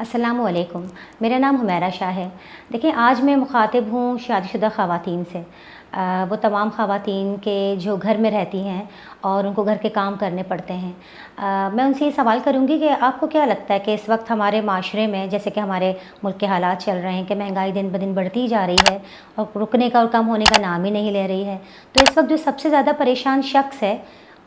अस्सलामु अलैकुम। मेरा नाम हुमैरा शाह है। देखिए, आज मैं मुखातिब हूँ शादीशुदा ख़वातीन से। वो तमाम ख़वातीन के जो घर में रहती हैं और उनको घर के काम करने पड़ते हैं। मैं उनसे ये सवाल करूँगी कि आपको क्या लगता है कि इस वक्त हमारे माशरे में, जैसे कि हमारे मुल्क के हालात चल रहे हैं कि महंगाई दिन ब दिन बढ़ती जा रही है और रुकने का और कम होने का नाम ही नहीं ले रही है, तो इस वक्त जो सबसे ज़्यादा परेशान शख्स है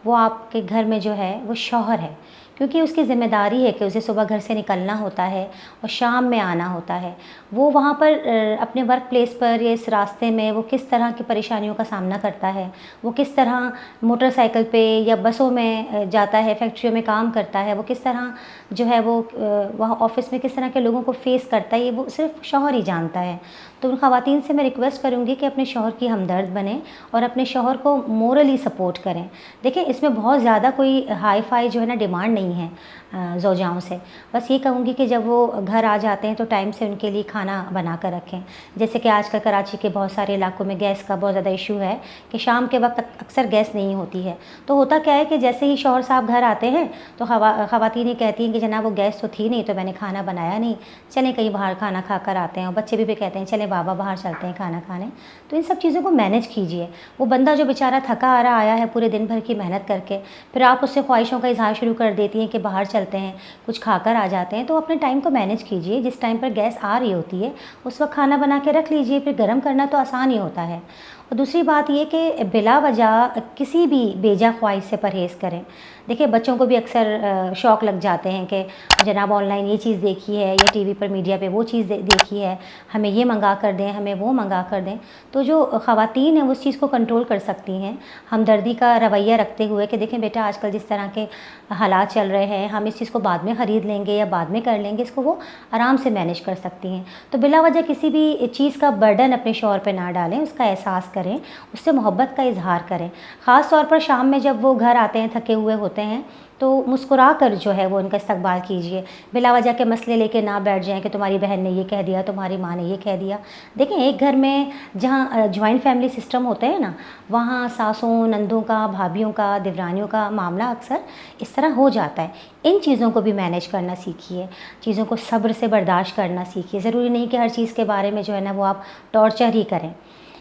वो आपके घर में जो है वो शौहर है। क्योंकि उसकी ज़िम्मेदारी है कि उसे सुबह घर से निकलना होता है और शाम में आना होता है। वो वहाँ पर अपने वर्क प्लेस पर या इस रास्ते में वो किस तरह की परेशानियों का सामना करता है, वो किस तरह मोटरसाइकिल पे या बसों में जाता है, फैक्ट्रियों में काम करता है, वो किस तरह जो है वो वहाँ ऑफ़िस में किस तरह के लोगों को फ़ेस करता है, ये वो सिर्फ़ शौहर ही जानता है। तो उन ख़वातीन से मैं रिक्वेस्ट करूँगी कि अपने शौहर की हमदर्द बनें और अपने शौहर को मोरली सपोर्ट करें। देखिए, इसमें बहुत ज़्यादा कोई हाई-फ़ाई जो है ना डिमांड नहीं है ज़ौजाओं से। बस ये कहूँगी कि जब वो घर आ जाते हैं तो टाइम से उनके लिए खाना बना कर रखें। जैसे कि आजकल कराची के बहुत सारे इलाकों में गैस का बहुत ज़्यादा इशू है कि शाम के वक्त अक्सर गैस नहीं होती है। तो होता क्या है कि जैसे ही शौहर साहब घर आते हैं तो ख़वातीन ये कहती हैं कि जनाब वो गैस तो थी नहीं तो मैंने खाना बनाया नहीं, चलें कहीं बाहर खाना खा कर आते हैं। और बच्चे भी कहते हैं चलें बाबा बाहर चलते हैं खाना खाने। तो इन सब चीज़ों को मैनेज कीजिए। वो बंदा जो बेचारा थका हारा आया है पूरे दिन भर की मेहनत करके, फिर आप उससे ख्वाहिशों का इज़हार शुरू कर देती हैं कि बाहर चलते हैं, कुछ खाकर आ जाते हैं। तो अपने टाइम को मैनेज कीजिए। जिस टाइम पर गैस आ रही होती है उस वक्त खाना बना के रख लीजिए, फिर गर्म करना तो आसान ही होता है। और दूसरी बात ये कि बिला वजह किसी भी बेजा ख्वाहिश से परहेज़ करें। देखिए, बच्चों को भी अक्सर शौक़ लग जाते हैं कि जनाब ऑनलाइन ये चीज़ देखी है या टीवी पर मीडिया पे वो चीज़ देखी है, हमें ये मंगा कर दें, हमें वो मंगा कर दें। तो जो ख़वातीन हैं वो उस चीज़ को कंट्रोल कर सकती हैं हमदर्दी का रवैया रखते हुए कि देखें बेटा, आजकल जिस तरह के हालात चल रहे हैं, हम इस चीज़ को बाद में ख़रीद लेंगे या बाद में कर लेंगे, इसको वो आराम से मैनेज कर सकती हैं। तो बिला वजह किसी भी चीज़ का बर्डन अपने शौहर पे ना डालें, उसका एहसास करें, उससे मोहब्बत का इज़हार करें। ख़ास तौर पर शाम में जब वो घर आते हैं थके हुए होते हैं तो मुस्कुरा कर जो है वो उनका इस्तकबाल कीजिए। बिला वजह के मसले लेके ना बैठ जाएँ कि तुम्हारी बहन ने ये कह दिया, तुम्हारी माँ ने ये कह दिया। देखें, एक घर में जहाँ जॉइंट फैमिली सिस्टम होते हैं ना, वहाँ सासों, नंदों का, भाभियों का, देवरानियों का मामला अक्सर इस तरह हो जाता है। इन चीज़ों को भी मैनेज करना सीखिए, चीज़ों को सब्र से बर्दाश्त करना सीखिए। ज़रूरी नहीं कि हर चीज़ के बारे में जो है ना वो आप टॉर्चर ही करें।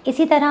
इसी तरह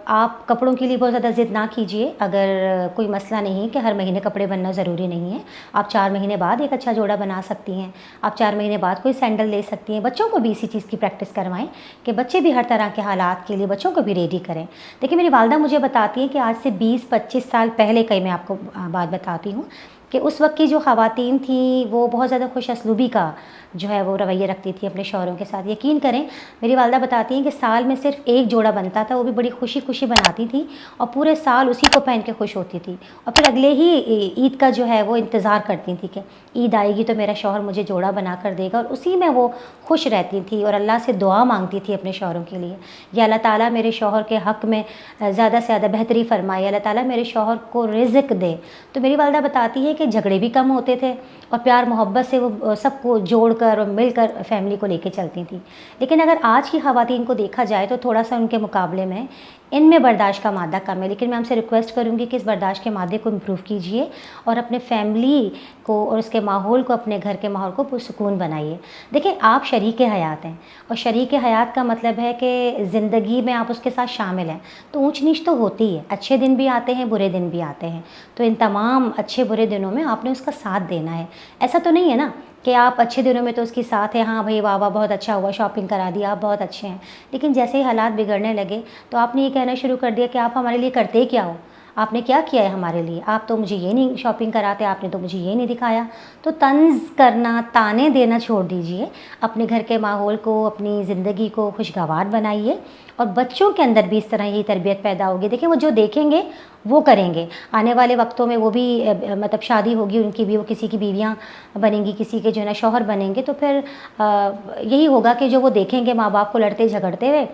आप कपड़ों के लिए बहुत ज़्यादा ज़िद ना कीजिए। अगर कोई मसला नहीं कि हर महीने कपड़े बनना ज़रूरी नहीं है, आप 4 महीने बाद एक अच्छा जोड़ा बना सकती हैं। आप 4 महीने बाद कोई सैंडल ले सकती हैं। बच्चों को भी इसी चीज़ की प्रैक्टिस करवाएं कि बच्चे भी हर तरह के हालात के लिए बच्चों को भी रेडी करें। देखिए, मेरी वालदा मुझे बताती हैं कि आज से 20-25 साल पहले की मैं आपको बात बताती हूँ कि उस वक्त की जो ख़वातीन थी वो बहुत ज़्यादा खुश असलूबी का जो है वो रवैया रखती थी अपने शौहरों के साथ। यकीन करें, मेरी वालदा बताती हैं कि साल में सिर्फ एक जोड़ा बनता था, वो भी बड़ी खुशी खुशी बनाती थी और पूरे साल उसी को पहन के खुश होती थी। और फिर अगले ही ईद का जो है वो इंतज़ार करती थी कि ईद आएगी तो मेरा शौहर मुझे जोड़ा बना कर देगा, और उसी में वो खुश रहती थी और अल्लाह से दुआ मांगती थी अपने शौहरों के लिए, या अल्लाह ताला मेरे शौहर के हक़ में ज़्यादा से ज़्यादा बेहतरी फरमाए, अल्लाह ताला मेरे शौहर को रिज़्क़ दे। तो मेरी वालदा बताती है कि झगड़े भी कम होते थे और प्यार मोहब्बत से वो सबको जोड़कर और मिलकर फैमिली को लेके चलती थी। लेकिन अगर आज की ख़वातीन को देखा जाए तो थोड़ा सा उनके मुकाबले में इनमें बर्दाश्त का मादा कम है। लेकिन मैं आपसे रिक्वेस्ट करूँगी कि इस बर्दाश्त के मादे को इम्प्रूव कीजिए और अपने फैमिली को और उसके माहौल को, अपने घर के माहौल को पुरसुकून बनाइए। देखिए, आप शरीक हयात हैं और शरीक हयात का मतलब है कि ज़िंदगी में आप उसके साथ शामिल हैं। तो ऊंच नीच तो होती है, अच्छे दिन भी आते हैं, बुरे दिन भी आते हैं। तो इन तमाम अच्छे बुरे दिनों में आपने उसका साथ देना है। ऐसा तो नहीं है ना कि आप अच्छे दिनों में तो उसकी साथ है, हाँ भाई वाह वाह बहुत अच्छा हुआ, शॉपिंग करा दिया, आप बहुत अच्छे हैं। लेकिन जैसे ही हालात बिगड़ने लगे तो आपने ये कहना शुरू कर दिया कि आप हमारे लिए करते क्या हो, आपने क्या किया है हमारे लिए, आप तो मुझे ये नहीं शॉपिंग कराते, आपने तो मुझे ये नहीं दिखाया। तो तंज़ करना, ताने देना छोड़ दीजिए। अपने घर के माहौल को, अपनी ज़िंदगी को खुशगवार बनाइए और बच्चों के अंदर भी इस तरह ही तरबियत पैदा होगी। देखिए, वो जो देखेंगे वो करेंगे। आने वाले वक्तों में वो भी मतलब शादी होगी उनकी भी, वो किसी की बीवियाँ बनेंगी, किसी के जो है ना शौहर बनेंगे। तो फिर यही होगा कि जो वो देखेंगे माँ बाप को लड़ते झगड़ते हुए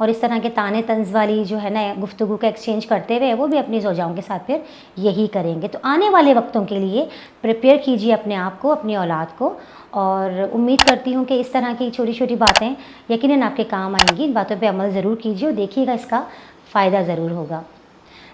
और इस तरह के ताने तंज़ वाली जो है ना गुफ्तगू का एक्सचेंज करते हुए, वो भी अपनी ज़ौजाओं के साथ फिर यही करेंगे। तो आने वाले वक्तों के लिए प्रिपेयर कीजिए अपने आप को, अपनी औलाद को, और उम्मीद करती हूँ कि इस तरह की छोटी छोटी बातें यकीनन आपके काम आएंगी। इन बातों पे अमल ज़रूर कीजिए और देखिएगा इसका फ़ायदा ज़रूर होगा।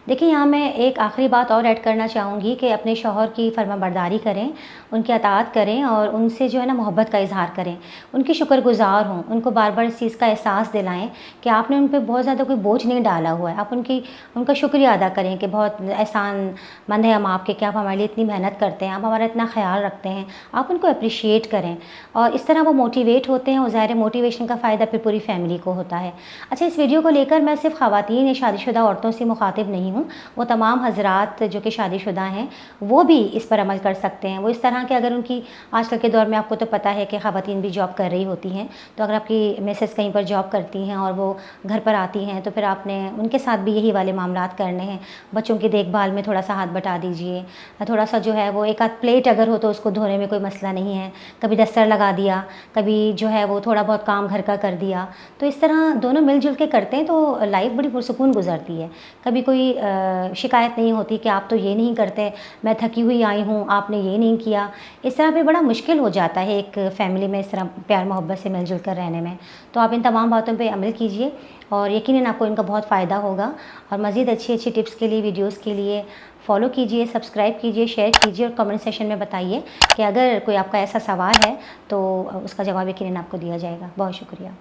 देखिए, यहाँ मैं एक आखिरी बात और ऐड करना चाहूँगी कि अपने शौहर की फर्माबरदारी करें, उनकी अताअत करें और उनसे जो है ना मोहब्बत का इज़हार करें, उनके शुक्रगुज़ार हों, उनको बार-बार इस चीज़ का एहसास दिलाएँ कि आपने उन पे बहुत ज़्यादा कोई बोझ नहीं डाला हुआ है। आप उनका शुक्रिया अदा करें कि बहुत एहसानमंद हैं हम आपके कि आप हमारे लिए इतनी मेहनत करते हैं, आप हमारा इतना ख़्याल रखते हैं। आप उनको एप्रिशिएट करें और इस तरह वो मोटिवेट होते हैं और ज़ाहिर है मोटिवेशन का फ़ायदा फिर पूरी फ़ैमिली को होता है। अच्छा, इस वीडियो को लेकर मैं सिर्फ़ ख़वातीन या शादीशुदा औरतों से मुख़ातिब नहीं हूँ, वो तमाम हज़रात जो कि शादीशुदा हैं, वो भी इस पर अमल कर सकते हैं। वो इस तरह के अगर उनकी आजकल के दौर में आपको तो पता है कि ख़वातीन भी जॉब कर रही होती हैं, तो अगर आपकी मिसेज़ कहीं पर जॉब करती हैं और वो घर पर आती हैं, तो फिर आपने उनके साथ भी यही वाले मामलात करने हैं। बच्चों की देखभाल में थोड़ा-सा हाथ बटा दीजिए, थोड़ा-सा जो है वो एक आध प्लेट अगर हो तो उसको धोने में कोई मसला नहीं है, कभी दस्तर लगा दिया, कभी जो है वो थोड़ा बहुत काम घर का कर दिया। तो इस तरह दोनों मिल-जुल के करते हैं तो लाइफ़ बड़ी पुरसुकून गुज़रती है। कभी कोई शिकायत नहीं होती कि आप तो ये नहीं करते, मैं थकी हुई आई हूँ, आपने ये नहीं किया। इस तरह पे बड़ा मुश्किल हो जाता है एक फ़ैमिली में इस तरह प्यार मोहब्बत से मिल-जुल कर रहने में। तो आप इन तमाम बातों पे अमल कीजिए और यकीनन आपको इनका बहुत फ़ायदा होगा। और मज़ीद अच्छी-अच्छी टिप्स के लिए, वीडियोज़ के लिए फ़ॉलो कीजिए, सब्सक्राइब कीजिए, शेयर कीजिए और कमेंट सेक्शन में बताइए कि अगर कोई आपका ऐसा सवाल है तो उसका जवाब यकीनन आपको दिया जाएगा। बहुत शुक्रिया।